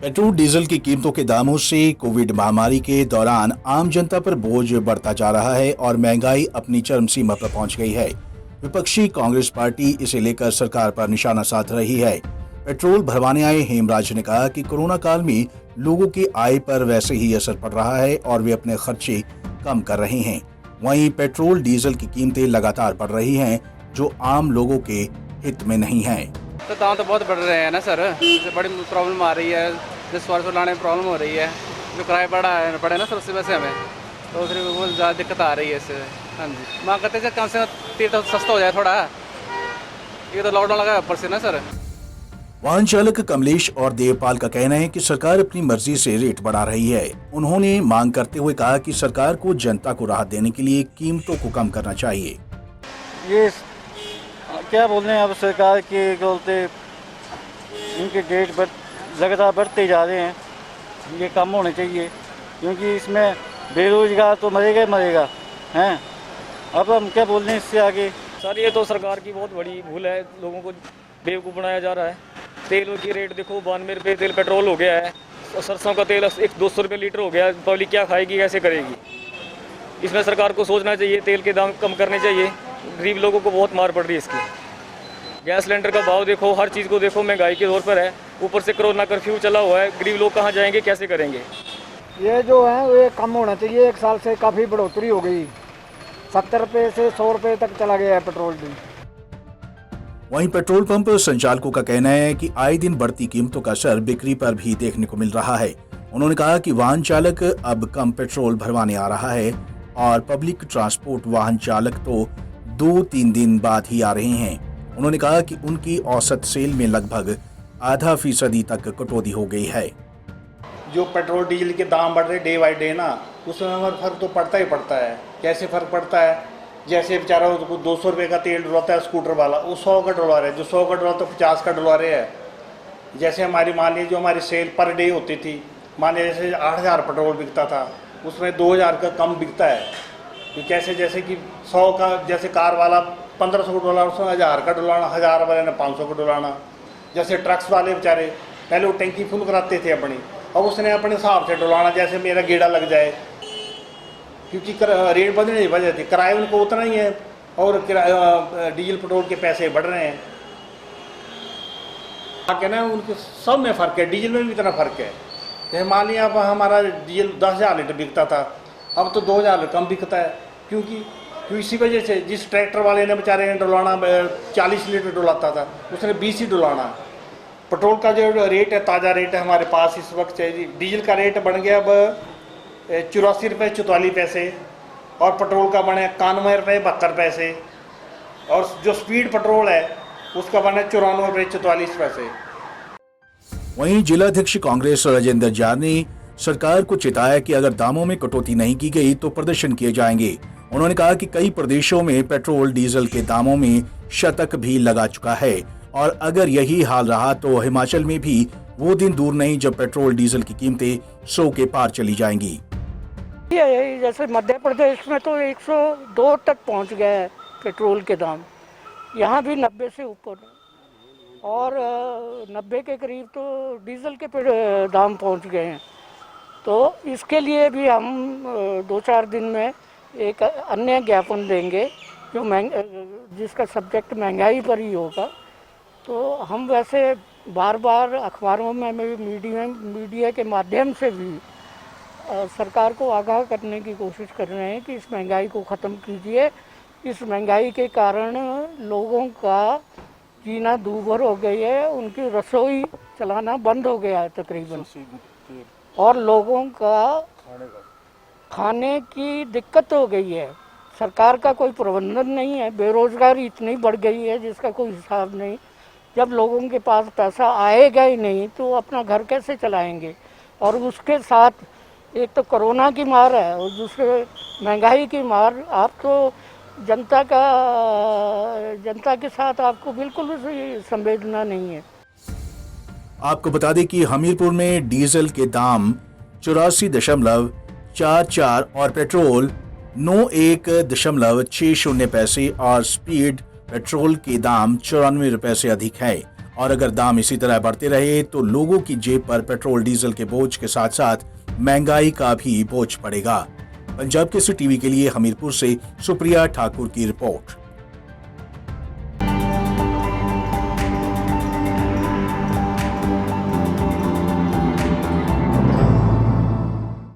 Petrol diesel की कीमतों के दामों से कोविड महामारी के दौरान आम जनता पर बोझ बढ़ता जा रहा है और महंगाई अपनी चरम सीमा पर पहुंच गई है। विपक्षी कांग्रेस पार्टी इसे लेकर सरकार पर निशाना साध रही है। पेट्रोल भरवाने आए हेमराज ने कहा कि कोरोना काल में लोगों की आय पर वैसे ही असर पड़ रहा है और वे अपने खर्चे कम कर रहे हैं। वहीं पेट्रोल डीजल की कीमतें लगातार बढ़ रही हैं, जो आम लोगों के हित में नहीं है। तो दाम तो बहुत बढ़ रहे हैं ना सर, इससे बड़ी प्रॉब्लम आ रही है। जिस सवार से लाने में प्रॉब्लम हो रही है, जो किराया पड़े ना सर, उससे वैसे हमें तो फिर बहुत ज़्यादा दिक्कत आ रही है इससे। हाँ जी, माँ कहते हैं कम से कम तेल तो सस्ता हो जाए थोड़ा, ये तो लॉकडाउन लगा ऊपर से ना सर। वाहन चालक कमलेश और देवपाल का कहना है कि सरकार अपनी मर्जी से रेट बढ़ा रही है। उन्होंने मांग करते हुए कहा कि सरकार को जनता को राहत देने के लिए कीमतों को कम करना चाहिए। ये क्या बोल रहे हैं अब सरकार के बोलते इनके डेट लगातार बढ़ते जा रहे हैं, ये कम होने चाहिए क्योंकि इसमें बेरोजगार तो मरेगा ही मरेगा हैं। अब हम क्या बोल रहे हैं इससे आगे। सर ये तो सरकार की बहुत बड़ी भूल है, लोगों को बेवकूफ़ बनाया जा रहा है। तेल की रेट देखो 92 रुपये तेल पेट्रोल हो गया है, और सरसों का तेल 200 रुपये लीटर हो गया है। पब्लिक क्या खाएगी, कैसे करेगी? इसमें सरकार को सोचना चाहिए, तेल के दाम कम करने चाहिए। गरीब लोगों को बहुत मार पड़ रही है इसकी। गैस सिलेंडर का भाव देखो, हर चीज़ को देखो, महंगाई के दौर पर है। ऊपर से कोरोना कर्फ्यू चला हुआ है, गरीब लोग कहाँ जाएंगे, कैसे करेंगे? ये जो है ये कम होना चाहिए। एक साल से काफ़ी बढ़ोतरी हो गई, 70 रुपये से 100 रुपये तक चला गया है पेट्रोल भी। वहीं पेट्रोल पंप संचालकों का कहना है कि आए दिन बढ़ती कीमतों का असर बिक्री पर भी देखने को मिल रहा है। उन्होंने कहा कि वाहन चालक अब कम पेट्रोल भरवाने आ रहा है और पब्लिक ट्रांसपोर्ट वाहन चालक तो 2-3 दिन बाद ही आ रहे हैं। उन्होंने कहा कि उनकी औसत सेल में लगभग आधा फीसदी तक कटौती हो गई है। जो पेट्रोल डीजल के दाम बढ़ रहे डे बाई डे ना, उसमें हमारा फ़र्क तो पड़ता ही पड़ता है। कैसे फ़र्क पड़ता है? जैसे बेचारा 200 रुपये का तेल डलवाता है स्कूटर वाला, वो 100 का डलवा रहे हैं। जो 100 का डलवा तो 50 का डलवा रहे हैं। जैसे हमारी मान लीजिए जो हमारी सेल पर डे होती थी, मान लीजिए जैसे 8000 पेट्रोल बिकता था, उसमें 2000 का कम बिकता है। कि कैसे? जैसे कि 100 का, जैसे कार वाला 1500 का डलाना, उसमें 1000 का डलाना, 1000 वाले ने 500 का डलाना। जैसे ट्रक्स वाले बेचारे पहले वो टैंकी फुल कराते थे अपनी, अब उसने अपने हिसाब से डलाना, जैसे मेरा गेड़ा लग जाए, क्योंकि रेट बढ़ने की वजह थी। किराया उनको उतना ही है और डीजल पेट्रोल के पैसे बढ़ रहे हैं। कहना है उनके सब में फ़र्क है, डीजल में भी इतना फ़र्क है। जैसे मान लिया अब हमारा डीजल 10,000 लीटर बिकता था, अब तो 2,000 कम बिकता है। क्योंकि इसी वजह से जिस ट्रैक्टर वाले ने बेचारे ने डलाना 40 लीटर डलाता था, उसने 20 ही डलाना। पेट्रोल का जो रेट है, ताज़ा रेट है हमारे पास इस वक्त है, डीजल का रेट बन गया अब 84 रुपये 44 पैसे और पेट्रोल का बने 91 रुपये 72 पैसे, और जो स्पीड पेट्रोल है उसका बने 94 रुपये 44 पैसे। वहीं जिलाध्यक्ष कांग्रेस राजेंद्र जार ने सरकार को चिताया कि अगर दामों में कटौती नहीं की गई तो प्रदर्शन किए जाएंगे। उन्होंने कहा कि कई प्रदेशों में पेट्रोल डीजल के दामों में शतक भी लगा चुका है और अगर यही हाल रहा तो हिमाचल में भी वो दिन दूर नहीं जब पेट्रोल डीजल की कीमतें 100 के पार चली जाएंगी। जैसे मध्य प्रदेश में तो 102 तक पहुंच गए हैं पेट्रोल के दाम, यहाँ भी 90 से ऊपर है और 90 के करीब तो डीजल के दाम पहुंच गए हैं। तो इसके लिए भी हम 2-4 दिन में एक अन्य ज्ञापन देंगे जो जिसका सब्जेक्ट महंगाई पर ही होगा। तो हम वैसे बार बार अखबारों में मीडिया के माध्यम से भी सरकार को आगाह करने की कोशिश कर रहे हैं कि इस महंगाई को ख़त्म कीजिए। इस महंगाई के कारण लोगों का जीना दूभर हो गई है, उनकी रसोई चलाना बंद हो गया है तकरीबन, और लोगों का खाने की दिक्कत हो गई है। सरकार का कोई प्रबंधन नहीं है, बेरोजगारी इतनी बढ़ गई है जिसका कोई हिसाब नहीं। जब लोगों के पास पैसा आएगा ही नहीं तो अपना घर कैसे चलाएंगे? और उसके साथ एक तो कोरोना की मार है और दूसरे महंगाई की मार। आप तो जनता के साथ आपको बिल्कुल भी संवेदना नहीं है। आपको बता दें कि हमीरपुर में डीजल के दाम 84.44 और पेट्रोल 91.60 पैसे और स्पीड पेट्रोल के दाम 94 रुपए से अधिक है और अगर दाम इसी तरह बढ़ते रहे तो लोगों की जेब पर पेट्रोल डीजल के बोझ के साथ साथ महंगाई का भी बोझ पड़ेगा। पंजाब केसरी टीवी के लिए हमीरपुर से सुप्रिया ठाकुर की रिपोर्ट।